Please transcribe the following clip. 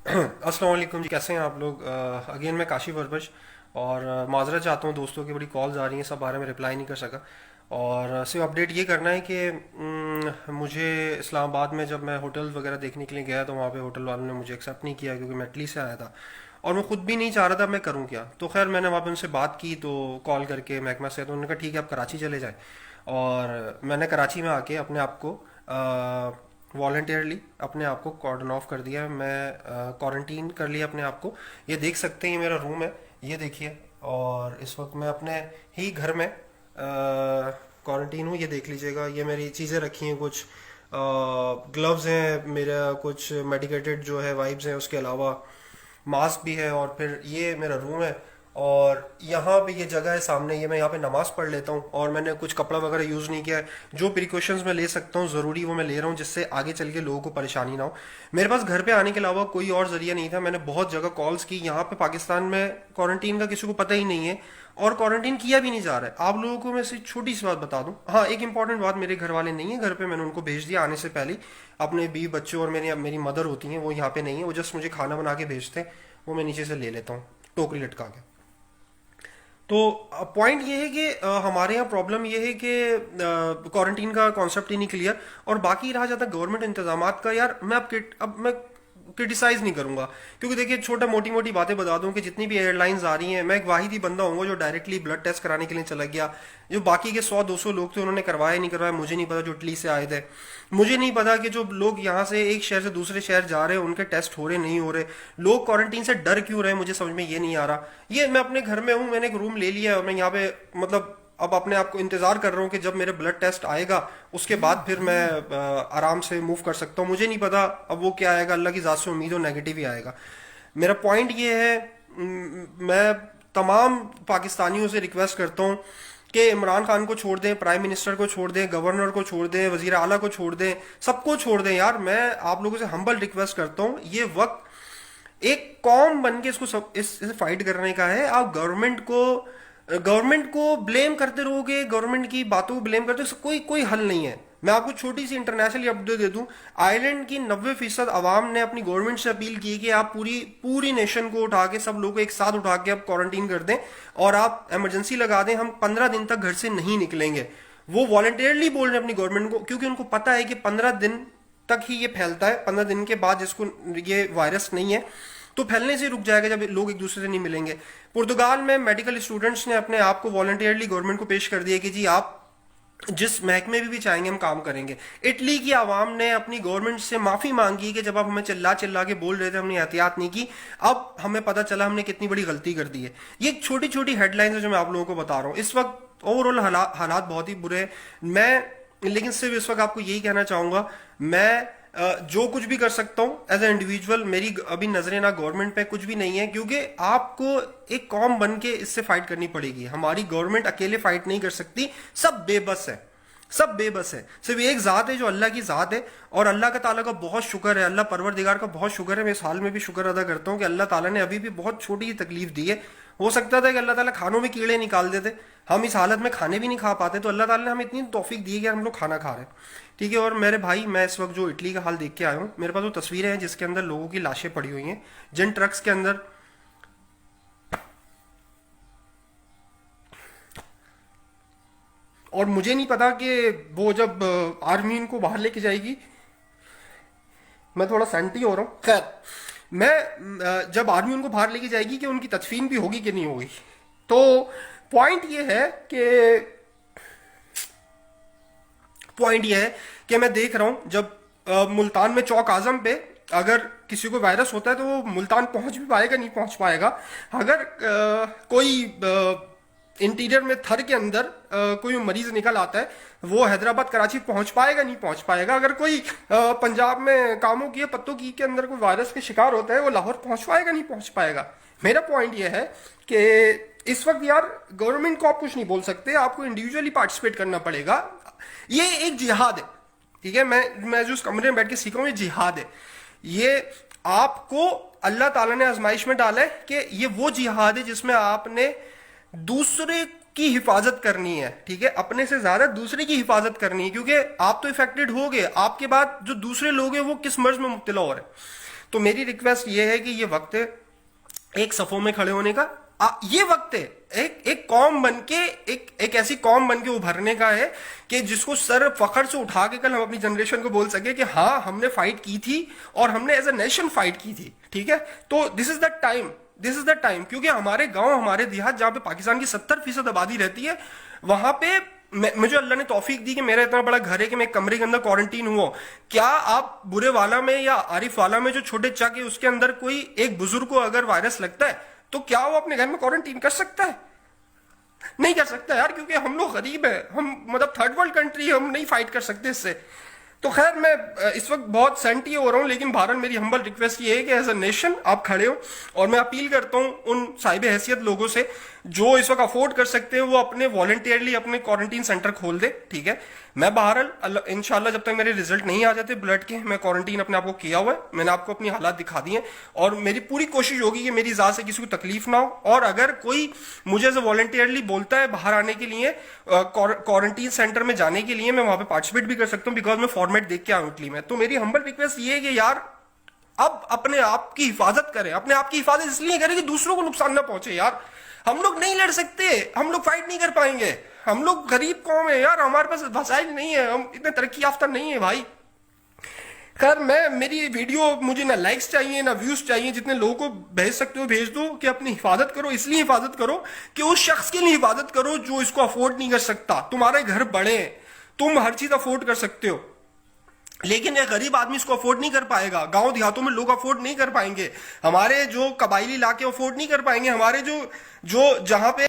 अस्सलाम वालेकुम जी, कैसे हैं आप लोग। अगेन मैं काशिफ अरबज। और माजरत चाहता हूँ, दोस्तों की बड़ी कॉल्स आ रही हैं, सब बारे में रिप्लाई नहीं कर सका। और सिर्फ अपडेट ये करना है कि मुझे इस्लामाबाद में जब मैं होटल वगैरह देखने के लिए गया तो वहाँ पे होटल वालों ने मुझे एक्सेप्ट नहीं किया, क्योंकि मैं इटली से आया था और मैं खुद भी नहीं चाह रहा था मैं करूँ क्या। तो खैर मैंने वहाँ पे उनसे बात की, तो कॉल करके महकमा से, तो उन्होंने कहा ठीक है आप कराची चले जाएं। और मैंने कराची में आके अपने आप को वॉलंटियरली अपने आप को कॉर्डन ऑफ कर दिया। मैं क्वारंटीन कर लिया अपने आप को। ये देख सकते हैं, ये मेरा रूम है, ये देखिए। और इस वक्त मैं अपने ही घर में क्वारंटीन हूँ, ये देख लीजिएगा। ये मेरी चीज़ें रखी हैं, कुछ ग्लव्स हैं, मेरा कुछ मेडिकेटेड जो है वाइप्स हैं, उसके अलावा मास्क भी है। और फिर ये मेरा रूम है, और यहाँ पे ये जगह है सामने, ये मैं यहाँ पे नमाज पढ़ लेता हूँ। और मैंने कुछ कपड़ा वगैरह यूज़ नहीं किया है। जो प्रिकॉशंस मैं ले सकता हूँ ज़रूरी, वो मैं ले रहा हूँ, जिससे आगे चल के लोगों को परेशानी ना हो। मेरे पास घर पे आने के अलावा कोई और जरिया नहीं था। मैंने बहुत जगह कॉल्स की। यहाँ पे पाकिस्तान में क्वारंटीन का किसी को पता ही नहीं है, और क्वारंटीन किया भी नहीं जा रहा है। आप लोगों को मैं सिर्फ छोटी सी बात बता दूं। हाँ, एक इंपॉर्टेंट बात, मेरे घर वाले नहीं है घर पे, मैंने उनको भेज दिया आने से पहले ही। अपने बीवी बच्चों और मेरी मदर होती हैं, वो यहाँ पे नहीं है, वो जस्ट मुझे खाना बना के भेजते हैं, वो मैं नीचे से ले लेता हूँ टोकरी लटका के। तो पॉइंट ये है कि हमारे यहाँ प्रॉब्लम ये है कि क्वारंटीन का कॉन्सेप्ट ही नहीं क्लियर। और बाकी रहा जाता गवर्नमेंट इंतजामात का, यार मैं क्रिटिसाइज नहीं करूंगा, क्योंकि देखिए छोटा मोटी मोटी बातें बता दूं कि जितनी भी एयरलाइंस आ रही हैं, मैं एक वाहिद ही बंदा हूँ जो डायरेक्टली ब्लड टेस्ट कराने के लिए चला गया। जो बाकी के 100-200 लोग थे, उन्होंने करवाया नहीं करवाया मुझे नहीं पता, जो इटली से आए थे। मुझे नहीं पता कि जो लोग यहाँ से एक शहर से दूसरे शहर जा रहे हैं, उनके टेस्ट हो रहे नहीं हो रहे। लोग क्वारंटीन से डर क्यों रहे, मुझे समझ में ये नहीं आ रहा। ये मैं अपने घर में हूँ, मैंने एक रूम ले लिया है, और मैं यहाँ पे मतलब अब अपने आप को इंतजार कर रहा हूँ कि जब मेरे ब्लड टेस्ट आएगा उसके बाद फिर मैं आराम से मूव कर सकता हूँ। मुझे नहीं पता अब वो क्या आएगा, अल्लाह की ज़ात से उम्मीद हो नेगेटिव ही आएगा। मेरा पॉइंट ये है, मैं तमाम पाकिस्तानियों से रिक्वेस्ट करता हूँ कि इमरान खान को छोड़ दें, प्राइम मिनिस्टर को छोड़ दें, गवर्नर को छोड़ दें, वजीर आला को छोड़ दें, सबको छोड़ दें। यार मैं आप लोगों से हम्बल रिक्वेस्ट करता हूँ, ये वक्त एक कौम बन के इसको सब इसे फाइट करने का है। आप गवर्नमेंट को ब्लेम करते रहोगे, गवर्नमेंट की बातों को ब्लेम करते रहोगे, कोई कोई हल नहीं है। मैं आपको छोटी सी इंटरनेशनल अपडेट दे दूं। आयरलैंड की 90% आवाम ने अपनी गवर्नमेंट से अपील की कि आप पूरी पूरी नेशन को उठा के, सब लोगों को एक साथ उठा के आप क्वारंटीन कर दें, और आप इमरजेंसी लगा दें, हम 15 दिन तक घर से नहीं निकलेंगे। वो वॉलंटियरली बोल रहे हैं अपनी गवर्नमेंट को, क्योंकि उनको पता है कि 15 दिन तक ही ये फैलता है। 15 दिन के बाद जिसको ये वायरस नहीं है तो फैलने से रुक जाएगा, जब लोग एक दूसरे से नहीं मिलेंगे। पुर्तगाल में मेडिकल स्टूडेंट्स ने अपने आप को वॉलंटियरली गवर्नमेंट को पेश कर दिया कि जी आप जिस महकमे में भी चाहेंगे हम काम करेंगे। इटली की आवाम ने अपनी गवर्नमेंट से माफी मांगी कि जब आप हमें चिल्ला चिल्ला के बोल रहे थे, हमने एहतियात नहीं की, अब हमें पता चला हमने कितनी बड़ी गलती कर दी है। ये छोटी छोटी हेडलाइंस है जो मैं आप लोगों को बता रहा हूँ। इस वक्त ओवरऑल हालात बहुत ही बुरे हैं। मैं लेकिन सिर्फ इस वक्त आपको यही कहना चाहूंगा, मैं जो कुछ भी कर सकता हूं एज ए इंडिविजुअल, मेरी अभी नजरें ना गवर्नमेंट पे कुछ भी नहीं है, क्योंकि आपको एक कौम बन के इससे फाइट करनी पड़ेगी। हमारी गवर्नमेंट अकेले फाइट नहीं कर सकती, सब बेबस है, सब बेबस है। सिर्फ एक जात है जो अल्लाह की जात है, और अल्लाह का ताला का बहुत शुक्र है, अल्लाह परवरदिगार का बहुत शुक्र है। मैं इस हाल में भी शुक्र अदा करता हूँ कि अल्लाह ताला ने अभी भी बहुत छोटी सी तकलीफ दी है। हो सकता था कि अल्लाह ताला खानों में कीड़े निकाल देते, हम इस हालत में खाने भी नहीं खा पाते, तो अल्लाह ताला ने हमें इतनी तौफीक दी है कि हम लोग खाना खा रहे हैं। ठीक है। और मेरे भाई, मैं इस वक्त जो इटली का हाल देख के आया हूँ, मेरे पास वो तस्वीरें हैं जिसके अंदर लोगों की लाशें पड़ी हुई हैं, जिन ट्रक्स के अंदर और मुझे नहीं पता कि वो जब आर्मी इनको बाहर लेके जाएगी, मैं थोड़ा सेंटी हो रहा हूँ। खैर, मैं जब आर्मी उनको बाहर लेके जाएगी कि उनकी तदफीन भी होगी कि नहीं होगी। तो पॉइंट ये है कि पॉइंट ये है कि मैं देख रहा हूं, जब मुल्तान में चौक आजम पे अगर किसी को वायरस होता है तो वो मुल्तान पहुंच भी पाएगा, नहीं पहुंच पाएगा। अगर कोई इंटीरियर में थर के अंदर कोई मरीज निकल आता है, वो हैदराबाद कराची पहुंच पाएगा, नहीं पहुंच पाएगा। अगर कोई पंजाब में कामों की पत्तों की के अंदर कोई वायरस के शिकार होता है, वो लाहौर पहुंच पाएगा, नहीं पहुंच पाएगा। मेरा पॉइंट ये है कि इस वक्त यार गवर्नमेंट को आप कुछ नहीं बोल सकते, आपको इंडिविजुअली पार्टिसिपेट करना पड़ेगा। ये एक जिहाद है, ठीक है। मैं जो उस कमरे में बैठ के सीख रहा हूँ, ये जिहाद है। ये आपको अल्लाह ताला ने आजमाइश में डाला है कि ये वो जिहाद है जिसमें आपने दूसरे की हिफाजत करनी है, ठीक है। अपने से ज्यादा दूसरे की हिफाजत करनी है, क्योंकि आप तो इफेक्टेड हो गए, आपके बाद जो दूसरे लोग हैं वो किस मर्ज में मुब्तला हो रहे हैं। تو میری ریکویسٹ یہ ہے کہ یہ وقت ہے ایک صفوں میں کھڑے ہونے کا. یہ وقت ہے ایک قوم بن کے ایک ایسی قوم بن کے ابھرنے کا ہے کہ جس کو سر فخر سے اٹھا کے کل ہم اپنی جنریشن کو بول سکے کہ ہاں ہم نے فائٹ کی تھی اور ہم نے ایز اے نیشن فائٹ کی تھی. ٹھیک ہے, تو دس از دا ٹائم, کیونکہ ہمارے گاؤں ہمارے دیہات جہاں پہ پاکستان کی 70% آبادی رہتی ہے, وہاں پہ مجھے اللہ نے توفیق دی کہ میرا اتنا بڑا گھر ہے کہ میں ایک کمرے کے اندر کوارنٹین ہوا. کیا آپ برے والا میں یا عارف والا میں جو چھوٹے چک ہے اس کے اندر کوئی ایک بزرگ کو اگر وائرس لگتا ہے تو کیا وہ اپنے گھر میں کوارنٹین کر سکتا ہے؟ نہیں کر سکتا یار, کیونکہ ہم لوگ غریب ہیں, ہم مطلب تھرڈ ورلڈ کنٹری, ہم نہیں فائٹ کر سکتے اس سے. تو خیر میں اس وقت بہت سینٹی ہو رہا ہوں, لیکن بہرحال میری ہمبل ریکویسٹ یہ ہے کہ ایز اے نیشن آپ کھڑے ہو, اور میں اپیل کرتا ہوں ان صاحب حیثیت لوگوں سے جو اس وقت افورڈ کر سکتے ہیں وہ اپنے والنٹیئرلی اپنے کوارنٹین سینٹر کھول دے. ٹھیک ہے, میں بہرحال انشاءاللہ جب تک میرے ریزلٹ نہیں آ جاتے بلڈ کے, میں کوارنٹین اپنے آپ کو کیا ہوا ہے, میں نے آپ کو اپنی حالات دکھا دی ہیں, اور میری پوری کوشش ہوگی کہ میری ذات سے کسی کو تکلیف نہ ہو. اور اگر کوئی مجھے ایز اے والنٹیئرلی بولتا ہے باہر آنے کے لیے, کوارنٹین سینٹر میں جانے کے لیے, میں وہاں پہ پارٹیسپیٹ بھی کر سکتا ہوں بیکاز میں فارمیٹ دیکھ کے آؤں اٹلی میں. تو میری ہمبل ریکویسٹ یہ ہے کہ یار اب اپنے آپ کی حفاظت کریں. اپنے آپ کی حفاظت اس لیے کریں کہ دوسروں کو نقصان نہ پہنچے. یار ہم لوگ نہیں لڑ سکتے, ہم لوگ فائٹ نہیں کر پائیں گے, ہم لوگ غریب قوم ہیں یار, ہمارے پاس وسائل نہیں ہے, ہم اتنے ترقی یافتہ نہیں ہیں بھائی. خیر میری ویڈیو مجھے نہ لائکس چاہیے نہ ویوز چاہیے, جتنے لوگوں کو بھیج سکتے ہو بھیج دو کہ اپنی حفاظت کرو. اس لیے حفاظت کرو کہ اس شخص کے لیے حفاظت کرو جو اس کو افورڈ نہیں کر سکتا. تمہارے گھر بڑے ہیں, تم ہر چیز افورڈ کر سکتے ہو, لیکن ایک غریب آدمی اس کو افورڈ نہیں کر پائے گا. گاؤں دیہاتوں میں لوگ افورڈ نہیں کر پائیں گے, ہمارے جو قبائلی علاقے افورڈ نہیں کر پائیں گے, ہمارے جو جہاں پہ